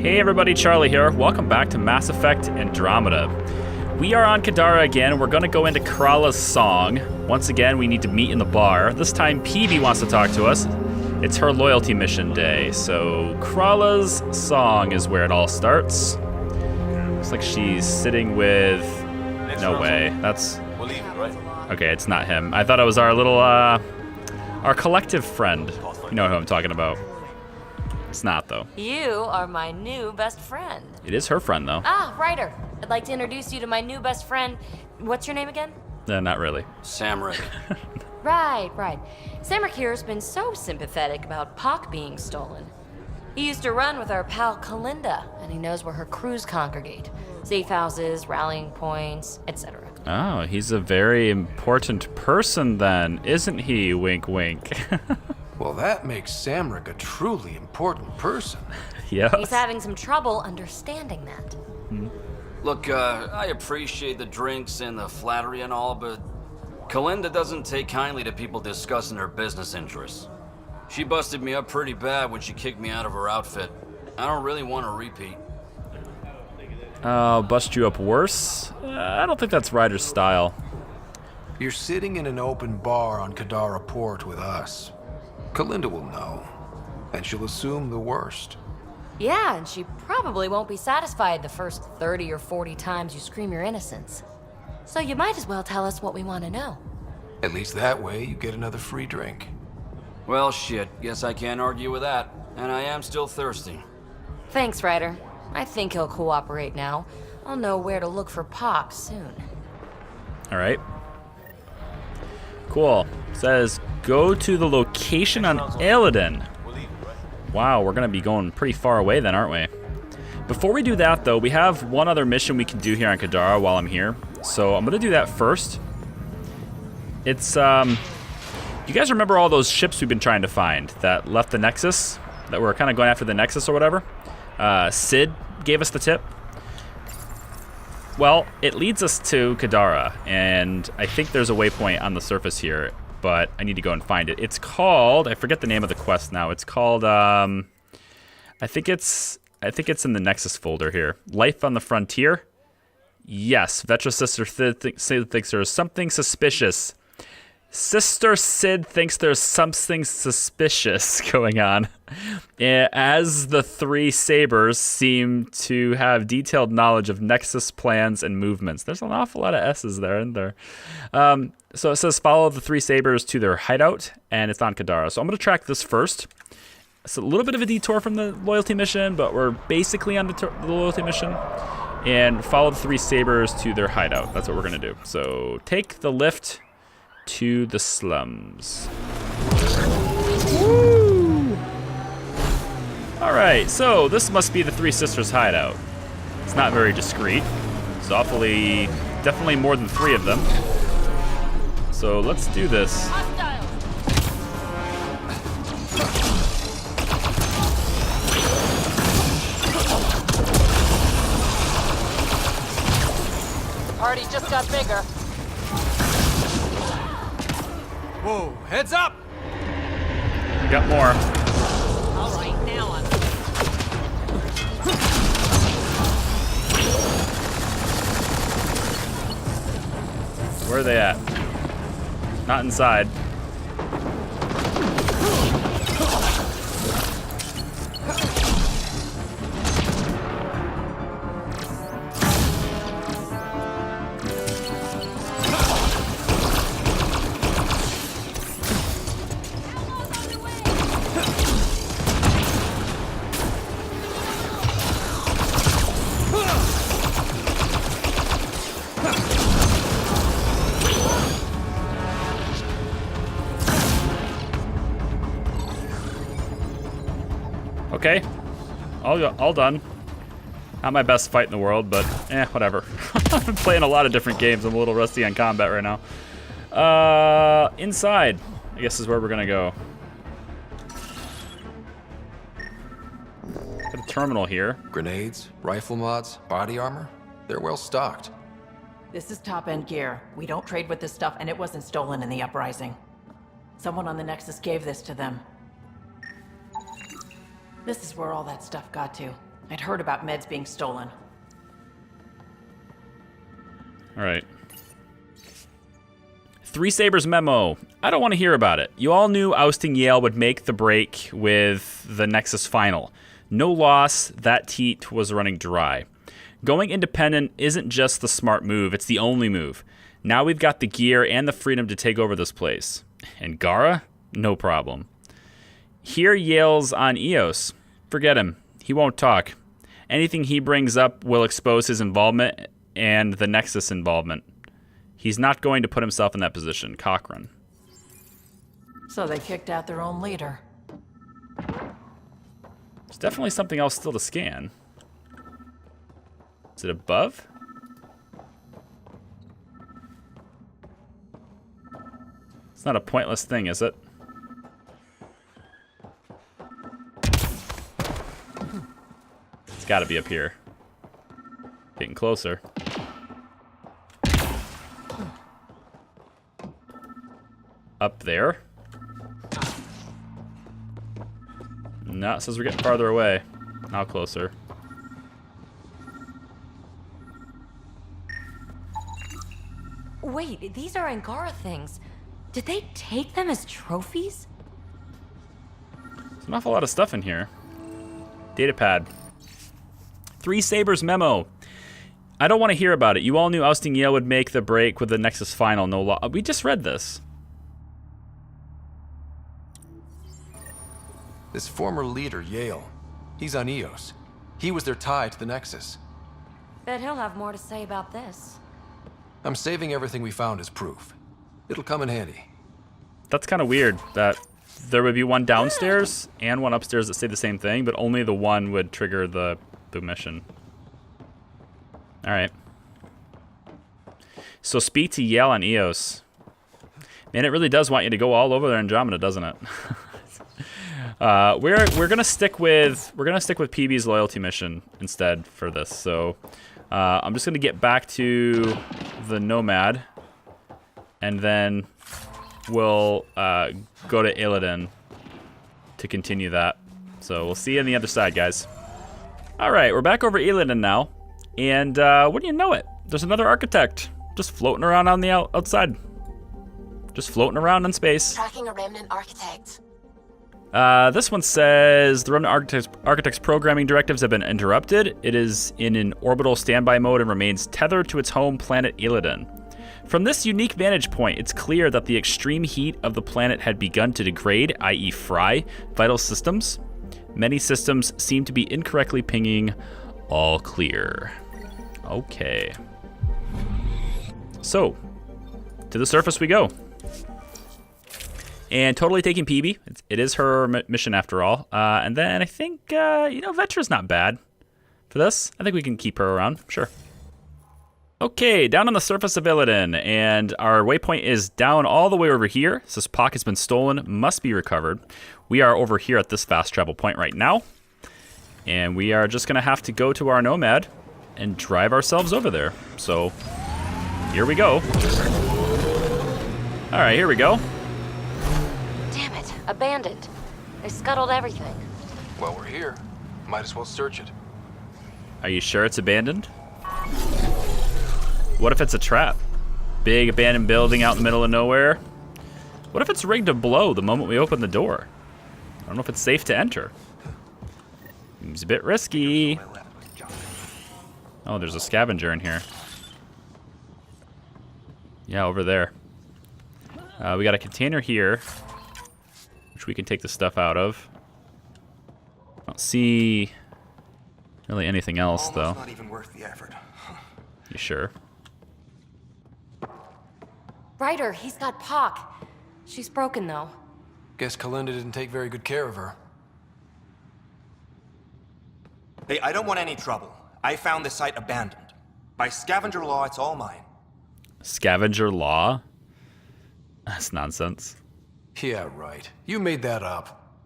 Hey everybody, Charlie here. Welcome back to Mass Effect Andromeda. We are on Kadara again. We're going to go into Krala's song. Once again, we need to meet in the bar. This time, Peebee wants to talk to us. It's her loyalty mission day. So Krala's song is where it all starts. Looks like she's sitting with... No way. That's... Okay, it's not him. I thought it was our little, our collective friend. You know who I'm talking about. It's not, though. You are my new best friend. It is her friend, though. Ah, Ryder. I'd like to introduce you to my new best friend. What's your name again? Not really. Samric. Right. Samric here has been so sympathetic about Pock being stolen. He used to run with our pal Kalinda, and he knows where her crews congregate. Safe houses, rallying points, etc. Oh, he's a very important person then, isn't he? Wink, wink. Well, that makes Samric a truly important person. Yeah. He's having some trouble understanding that. Look, I appreciate the drinks and the flattery and all, but Kalinda doesn't take kindly to people discussing her business interests. She busted me up pretty bad when she kicked me out of her outfit. I don't really want to repeat. Bust you up worse? I don't think that's Ryder's style. You're sitting in an open bar on Kadara Port with us. Kalinda will know, and she'll assume the worst. Yeah, and she probably won't be satisfied the first 30 or 40 times you scream your innocence. So you might as well tell us what we want to know. At least that way you get another free drink. Well, shit, guess I can't argue with that. And I am still thirsty. Thanks, Ryder. I think he'll cooperate now. I'll know where to look for Pock soon. All right. Cool. Says, go to the location on Eledan. Wow, we're going to be going pretty far away then, aren't we? Before we do that, though, we have one other mission we can do here on Kadara while I'm here. So I'm going to do that first. It's, you guys remember all those ships we've been trying to find that left the Nexus? That were kind of going after the Nexus or whatever? Sid gave us the tip. Well, it leads us to Kadara, and I think there's a waypoint on the surface here, but I need to go and find it. It's called, I forget the name of the quest now. It's called, I think it's in the Nexus folder here. Life on the Frontier. Yes, Vetra Sister Sid thinks there's something suspicious. Sister Sid thinks there's something suspicious going on, as the three Sabers seem to have detailed knowledge of Nexus plans and movements. There's an awful lot of S's there, isn't there? So it says follow the three Sabers to their hideout, and it's on Kadara. So I'm going to track this first. It's a little bit of a detour from the loyalty mission, but we're basically on the loyalty mission. And follow the three Sabers to their hideout. That's what we're going to do. So take the lift to the slums. Woo! Alright, so this must be the Three Sisters hideout. It's not very discreet. It's awfully, definitely more than three of them. So let's do this. Party just got bigger. Whoa, heads up! We got more. All right, now I'm... Where are they at? Not inside. Okay, all done. Not my best fight in the world, but whatever. I've been playing a lot of different games. I'm a little rusty on combat right now. Inside, I guess is where we're gonna go. Got a terminal here. Grenades, rifle mods, body armor, they're well stocked. This is top-end gear. We don't trade with this stuff, and it wasn't stolen in the uprising. Someone on the Nexus gave this to them. This is where all that stuff got to. I'd heard about meds being stolen. All right. 3 Sabers memo. I don't want to hear about it. You all knew ousting Yael would make the break with the Nexus final. No loss, that teat was running dry. Going independent isn't just the smart move, it's the only move. Now we've got the gear and the freedom to take over this place. And Gara? No problem. Here Yael's on Eos. Forget him. He won't talk. Anything he brings up will expose his involvement and the Nexus involvement. He's not going to put himself in that position. Cochrane. So they kicked out their own leader. There's definitely something else still to scan. Is it above? It's not a pointless thing, is it? It's got to be up here. Getting closer. Up there? No, it says we're getting farther away. Now closer. Wait, these are Angara things. Did they take them as trophies? There's an awful lot of stuff in here. Datapad. 3 Sabers memo. I don't want to hear about it. You all knew ousting Yael would make the break with the Nexus final. No law. We just read this. This former leader, Yael, he's on Eos. He was their tie to the Nexus. Bet he'll have more to say about this. I'm saving everything we found as proof. It'll come in handy. That's kind of weird that there would be one downstairs and one upstairs that say the same thing, but only the one would trigger the mission. All right. So speak to Yael on Eos. Man, it really does want you to go all over there, Andromeda, doesn't it? We're gonna stick with Peebee's loyalty mission instead for this. So I'm just gonna get back to the Nomad, and then we'll go to Eledan to continue that. So we'll see you on the other side, guys. All right, we're back over Eledan now, and wouldn't you know it? There's another architect just floating around on the outside, just floating around in space. Tracking a Remnant architect. This one says the Remnant Architect's programming directives have been interrupted. It is in an orbital standby mode and remains tethered to its home planet Eledan. From this unique vantage point, it's clear that the extreme heat of the planet had begun to degrade, i.e. fry, vital systems. Many systems seem to be incorrectly pinging all clear. Okay. So, to the surface we go. And totally taking Peebee. It is her mission after all. And then I think, Vetra's not bad for this. I think we can keep her around, sure. Okay, down on the surface of Eledan, and our waypoint is down all the way over here. It says Pock has been stolen, must be recovered. We are over here at this fast travel point right now. And we are just gonna have to go to our Nomad and drive ourselves over there. So, here we go. All right, here we go. Damn it, abandoned. They scuttled everything. Well, we're here. Might as well search it. Are you sure it's abandoned? What if it's a trap? Big abandoned building out in the middle of nowhere? What if it's rigged to blow the moment we open the door? I don't know if it's safe to enter. Seems a bit risky. Oh, there's a scavenger in here. Yeah, over there. We got a container here, which we can take the stuff out of. I don't see really anything else, though. Not even worth the effort. You sure? Ryder, he's got Pock. She's broken, though. Guess Kalinda didn't take very good care of her. Hey, I don't want any trouble. I found the site abandoned. By scavenger law, it's all mine. Scavenger law? That's nonsense. Yeah, right. You made that up.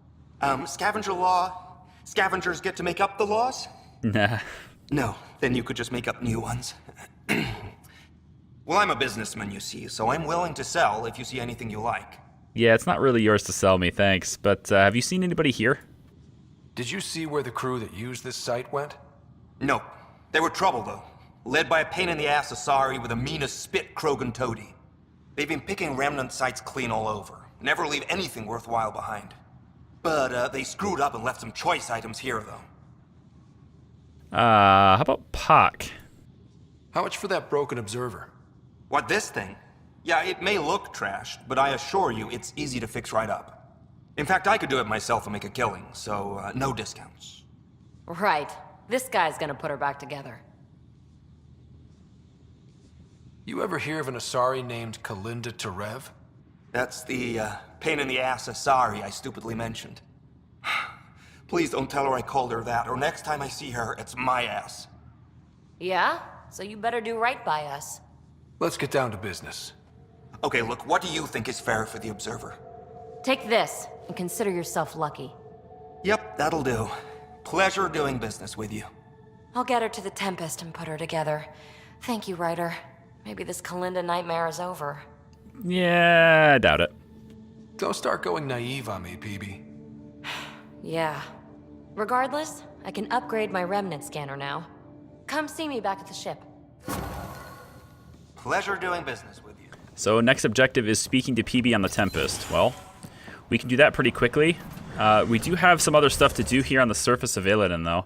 Scavenger law? Scavengers get to make up the laws? Nah. No, then you could just make up new ones. Well, I'm a businessman, you see, so I'm willing to sell if you see anything you like. Yeah, it's not really yours to sell me, thanks. But have you seen anybody here? Did you see where the crew that used this site went? Nope. They were trouble, though. Led by a pain-in-the-ass Asari with the meanest spit Krogan toady. They've been picking Remnant sites clean all over. Never leave anything worthwhile behind. But, they screwed up and left some choice items here, though. How about Pock? How much for that broken observer? What, this thing? Yeah, it may look trashed, but I assure you it's easy to fix right up. In fact, I could do it myself and make a killing, so no discounts. Right. This guy's gonna put her back together. You ever hear of an Asari named Kalinda Terev? That's the, pain-in-the-ass Asari I stupidly mentioned. Please don't tell her I called her that, or next time I see her, it's my ass. Yeah? So you better do right by us. Let's get down to business. Okay, look, what do you think is fair for the Observer? Take this, and consider yourself lucky. Yep, that'll do. Pleasure doing business with you. I'll get her to the Tempest and put her together. Thank you, Ryder. Maybe this Kalinda nightmare is over. Yeah, I doubt it. Don't start going naive on me, Peebee. Yeah. Regardless, I can upgrade my Remnant scanner now. Come see me back at the ship. Pleasure doing business with you. So next objective is speaking to Peebee on the Tempest. Well, we can do that pretty quickly. We do have some other stuff to do here on the surface of Eledan, though.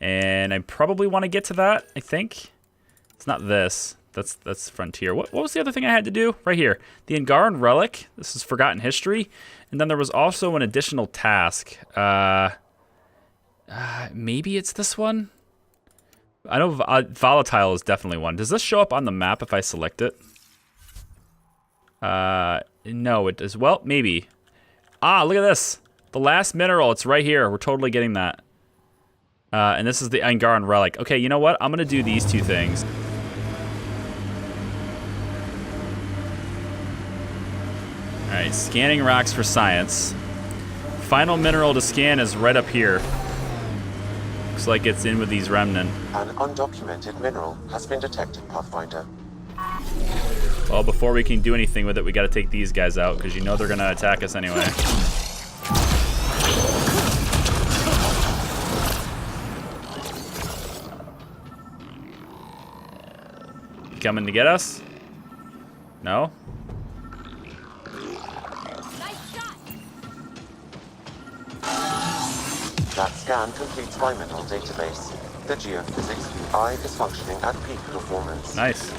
And I probably want to get to that, I think. It's not this. That's Frontier. What was the other thing I had to do? Right here. The Angaran Relic. This is Forgotten History. And then there was also an additional task. Maybe it's this one? I know Volatile is definitely one. Does this show up on the map if I select it? No, it does. Well, maybe. Ah, look at this. The last mineral. It's right here. We're totally getting that. And this is the Angaran Relic. Okay, you know what? I'm going to do these two things. Alright, scanning rocks for science. Final mineral to scan is right up here. Looks like it's in with these Remnant. An undocumented mineral has been detected, Pathfinder. Well, before we can do anything with it, we gotta take these guys out, because you know they're gonna attack us anyway. Coming to get us? No? That scan completes my mineral database. The geophysics VI is functioning at peak performance. Nice.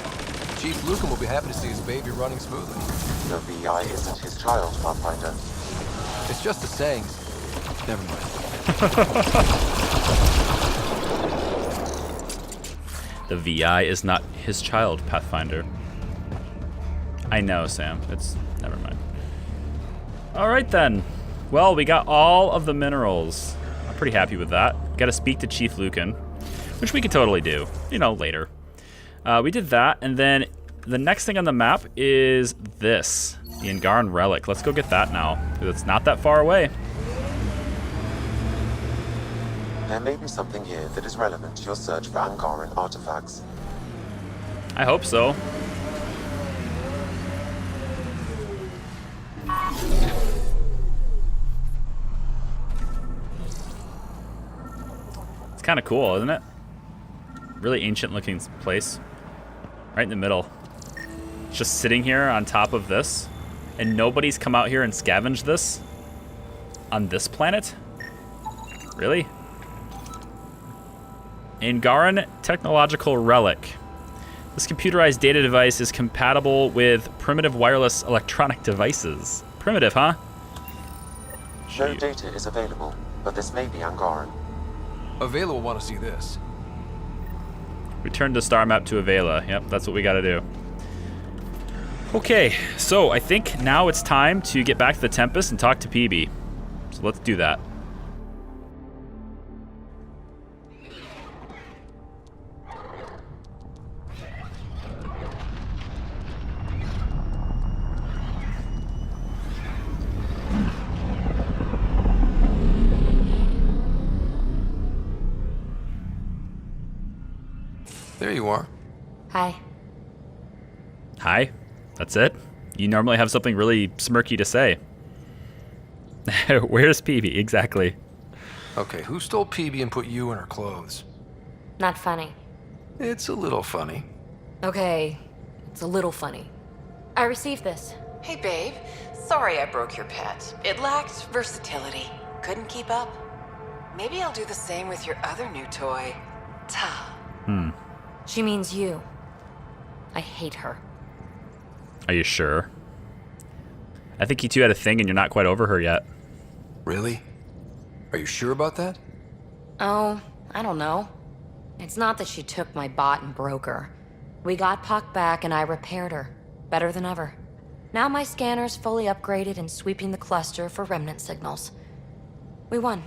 Chief Lucan will be happy to see his baby running smoothly. The VI isn't his child, Pathfinder. It's just a saying. Never mind. The VI is not his child, Pathfinder. I know, Sam. It's... never mind. Alright then. Well, we got all of the minerals. I'm pretty happy with that. Got to speak to Chief Lucan, which we could totally do, you know, later. We did that, and then the next thing on the map is this, the Angaran Relic. Let's go get that now, because it's not that far away. There may be something here that is relevant to your search for Angaran artifacts. I hope so. It's kind of cool, isn't it? Really ancient looking place. Right in the middle. It's just sitting here on top of this. And nobody's come out here and scavenged this? On this planet? Really? Angaran Technological Relic. This computerized data device is compatible with primitive wireless electronic devices. Primitive, huh? No data is available, but this may be Angaran. Avela will want to see this. Return the star map to Avela. Yep, that's what we gotta do. Okay, so I think now it's time to get back to the Tempest and talk to Peebee. So let's do that. There you are. Hi. Hi, that's it? You normally have something really smirky to say. Where's Peebee? Exactly. Okay, who stole Peebee and put you in her clothes? Not funny. It's a little funny. Okay, it's a little funny. I received this. Hey, babe. Sorry I broke your pet. It lacked versatility. Couldn't keep up. Maybe I'll do the same with your other new toy, Ta. She means you. I hate her. Are you sure? I think you two had a thing and you're not quite over her yet. Really? Are you sure about that? Oh, I don't know. It's not that she took my bot and broke her. We got Pock back and I repaired her. Better than ever. Now my scanner's fully upgraded and sweeping the cluster for Remnant signals. We won.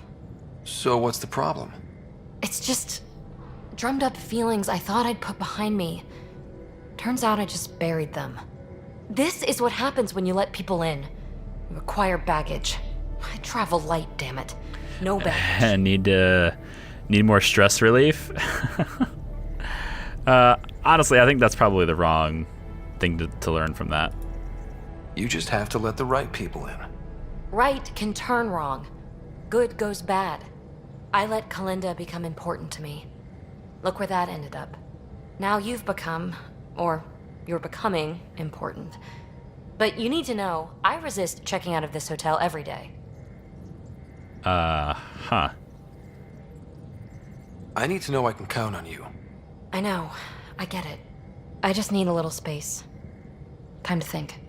So what's the problem? It's just drummed up feelings I thought I'd put behind me. Turns out I just buried them. This is what happens when you let people in. You acquire baggage. I travel light, damn it. No baggage. Need more stress relief? Honestly, I think that's probably the wrong thing to learn from that. You just have to let the right people in. Right can turn wrong. Good goes bad. I let Kalinda become important to me. Look where that ended up. Now you've become, or you're becoming, important. But you need to know, I resist checking out of this hotel every day. Huh. I need to know I can count on you. I know. I get it. I just need a little space. Time to think.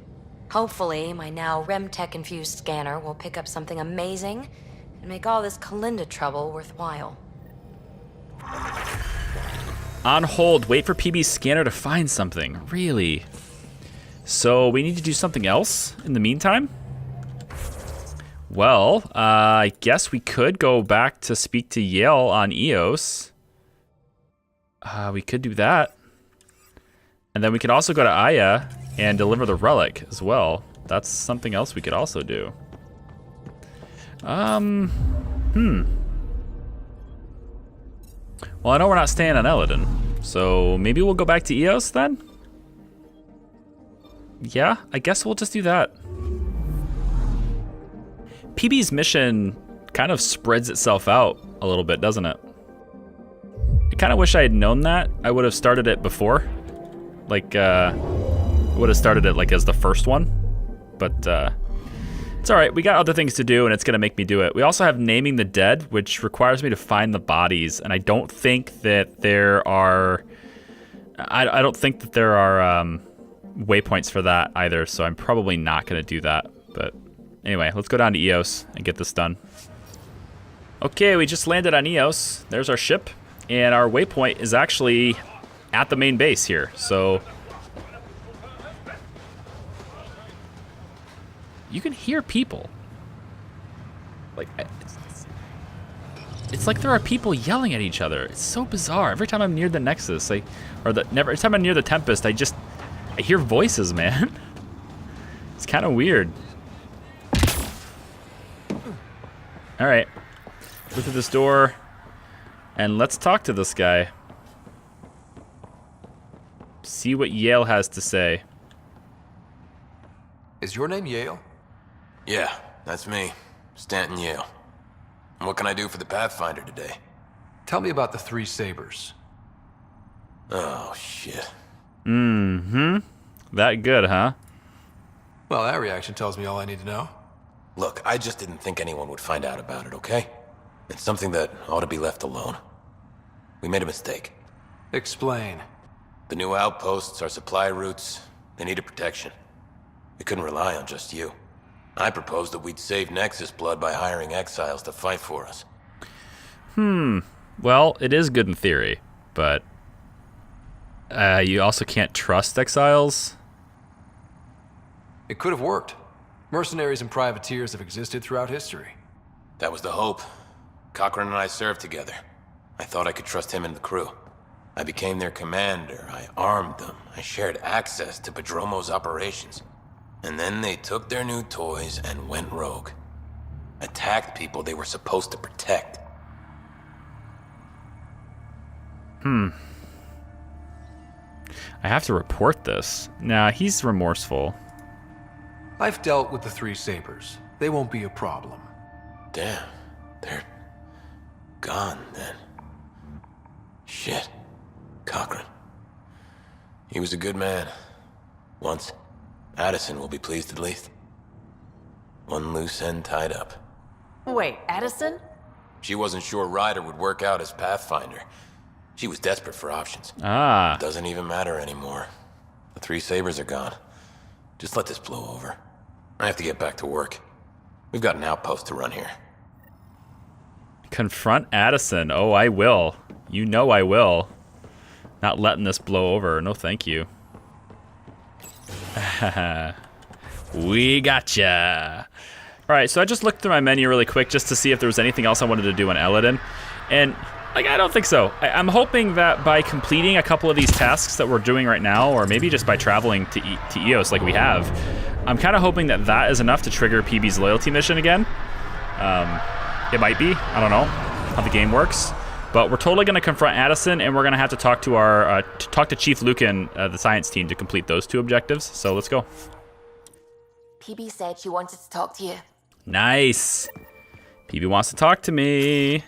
Hopefully, my now Remtech-infused scanner will pick up something amazing and make all this Kalinda trouble worthwhile. On hold, wait for Peebee's scanner to find something. Really? So we need to do something else in the meantime? Well, I guess we could go back to speak to Yael on Eos. We could do that. And then we could also go to Aya and deliver the relic as well. That's something else we could also do. Well, I know we're not staying on Eledan, so maybe we'll go back to Eos then? Yeah, I guess we'll just do that. Peebee's mission kind of spreads itself out a little bit, doesn't it? I kind of wish I had known that. I would have started it before. Like, would have started it like as the first one. But it's all right. We got other things to do, and it's gonna make me do it. We also have naming the dead, which requires me to find the bodies, and I don't think that there are. I don't think that there are waypoints for that either. So I'm probably not gonna do that. But anyway, let's go down to Eos and get this done. Okay, we just landed on Eos. There's our ship, and our waypoint is actually at the main base here. So you can hear people. Like, it's like there are people yelling at each other. It's so bizarre. Every time I'm near the Nexus, every time I'm near the Tempest, I hear voices, man. It's kind of weird. All right, go through this door, and let's talk to this guy. See what Yael has to say. Is your name Yael? Yeah, that's me, Stanton Yael. What can I do for the Pathfinder today? Tell me about the 3 Sabers. Oh, shit. That good, huh? Well, that reaction tells me all I need to know. Look, I just didn't think anyone would find out about it, okay? It's something that ought to be left alone. We made a mistake. Explain. The new outposts, our supply routes, they needed protection. We couldn't rely on just you. I proposed that we'd save Nexus blood by hiring exiles to fight for us. Well, it is good in theory, but you also can't trust exiles. It could have worked. Mercenaries and privateers have existed throughout history. That was the hope. Cochran and I served together. I thought I could trust him and the crew. I became their commander. I armed them. I shared access to Padromo's operations. And then they took their new toys and went rogue. Attacked people they were supposed to protect. I have to report this. Nah, he's remorseful. I've dealt with the 3 Sabers. They won't be a problem. Damn, they're gone, then. Shit. Cochran. He was a good man. Once. Addison will be pleased at least. One loose end tied up. Wait, Addison? She wasn't sure Ryder would work out as Pathfinder. She was desperate for options. Doesn't even matter anymore. The 3 Sabers are gone. Just let this blow over. I have to get back to work. We've got an outpost to run here. Confront Addison. Oh, I will. You know I will. Not letting this blow over. No, thank you. We gotcha. All right, so I just looked through my menu really quick just to see if there was anything else I wanted to do on Eledan. And, like, I don't think so. I'm hoping that by completing a couple of these tasks that we're doing right now, or maybe just by traveling to EOS like we have, I'm kind of hoping that that is enough to trigger Peebee's loyalty mission again. It might be. I don't know how the game works. But we're totally going to confront Addison, and we're going to have to talk to our talk to Chief Lucan, the science team, to complete those 2 objectives. So let's go. Peebee said she wanted to talk to you. Nice. Peebee wants to talk to me.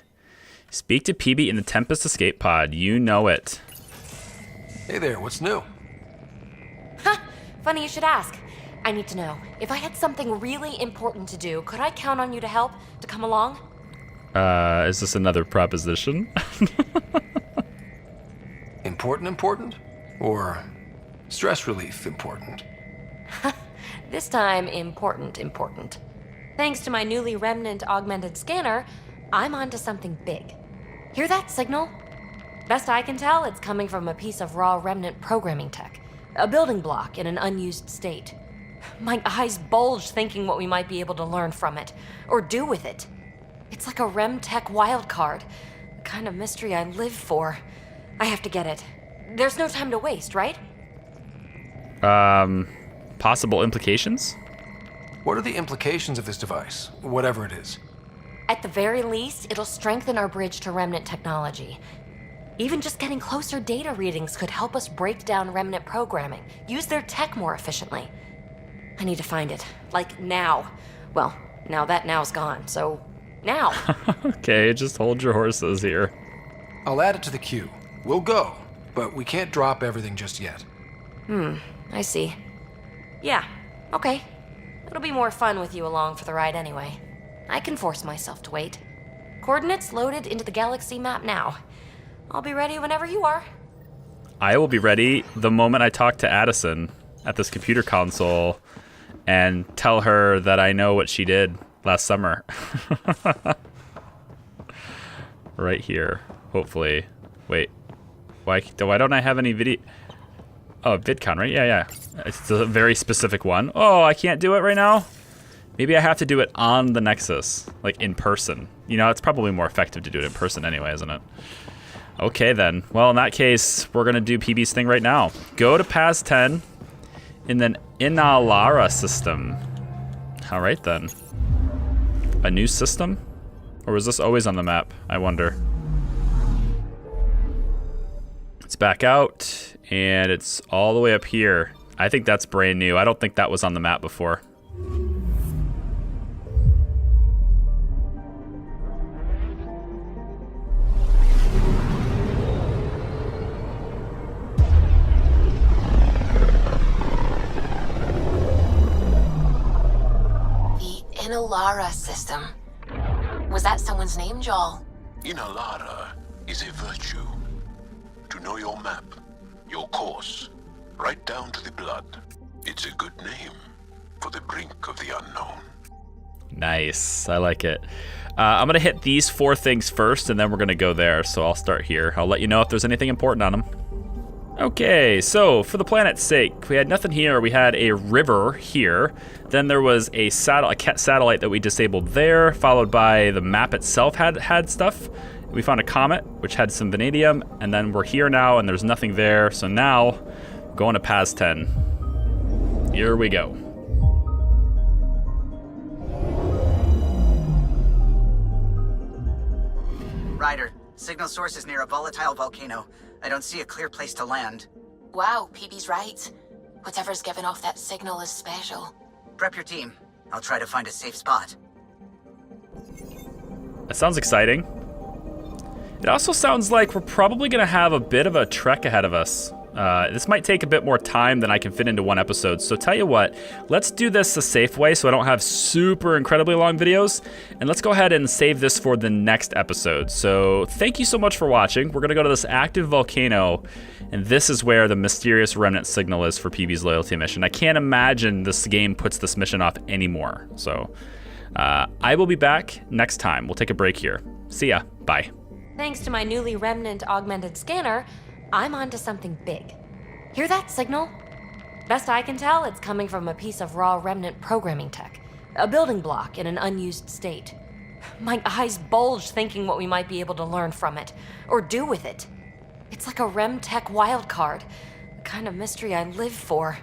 Speak to Peebee in the Tempest escape pod. You know it. Hey there, what's new? Ha! Funny you should ask. I need to know. If I had something really important to do, could I count on you to help? To come along? Is this another proposition? Important? Or stress relief important? This time, important. Thanks to my newly Remnant augmented scanner, I'm onto something big. Hear that signal? Best I can tell, it's coming from a piece of raw Remnant programming tech. A building block in an unused state. My eyes bulge thinking what we might be able to learn from it, or do with it. It's like a Remtech wildcard, the kind of mystery I live for. I have to get it. There's no time to waste, right? Possible implications? What are the implications of this device, whatever it is? At the very least, it'll strengthen our bridge to Remnant technology. Even just getting closer data readings could help us break down Remnant programming, use their tech more efficiently. I need to find it, like now. Well, now that now's gone, so now. Okay, just hold your horses here. I'll add it to the queue. We'll go, but we can't drop everything just yet. I see. Yeah, okay. It'll be more fun with you along for the ride anyway. I can force myself to wait. Coordinates loaded into the galaxy map now. I'll be ready whenever you are. I will be ready the moment I talk to Addison at this computer console and tell her that I know what she did last summer. Right here, hopefully. Wait, why don't I have any video? Oh, VidCon, right? Yeah. It's a very specific one. Oh, I can't do it right now? Maybe I have to do it on the Nexus, like in person. You know, it's probably more effective to do it in person anyway, isn't it? Okay then. Well, in that case, we're gonna do Peebee's thing right now. Go to Paz 10 in the Inalara system. All right then. A new system? Or was this always on the map? I wonder. It's back out, and it's all the way up here. I think that's brand new. I don't think that was on the map before. Inalara system. Was that someone's name, Joel? Inalara is a virtue. To know your map, your course, right down to the blood. It's a good name for the brink of the unknown. Nice, I like it. I'm gonna hit these 4 things first, and then we're gonna go there, so I'll start here. I'll let you know if there's anything important on them. Okay, so for the planet's sake, we had nothing here. We had a river here. Then there was a satellite that we disabled there, followed by the map itself had stuff. We found a comet, which had some vanadium, and then we're here now, and there's nothing there. So now, going to Paz 10. Here we go. Ryder, signal source is near a volatile volcano. I don't see a clear place to land. Wow, Peebee's right. Whatever's giving off that signal is special. Prep your team. I'll try to find a safe spot. That sounds exciting. It also sounds like we're probably going to have a bit of a trek ahead of us. This might take a bit more time than I can fit into one episode, so tell you what, let's do this a safe way so I don't have super incredibly long videos, and let's go ahead and save this for the next episode. So thank you so much for watching. We're going to go to this active volcano, and this is where the mysterious Remnant signal is for Peebee's loyalty mission. I can't imagine this game puts this mission off anymore, so I will be back next time. We'll take a break here. See ya. Bye. Thanks to my newly Remnant augmented scanner, I'm onto something big. Hear that signal? Best I can tell, it's coming from a piece of raw Remnant programming tech. A building block in an unused state. My eyes bulge thinking what we might be able to learn from it, or do with it. It's like a Remtech wildcard, the kind of mystery I live for.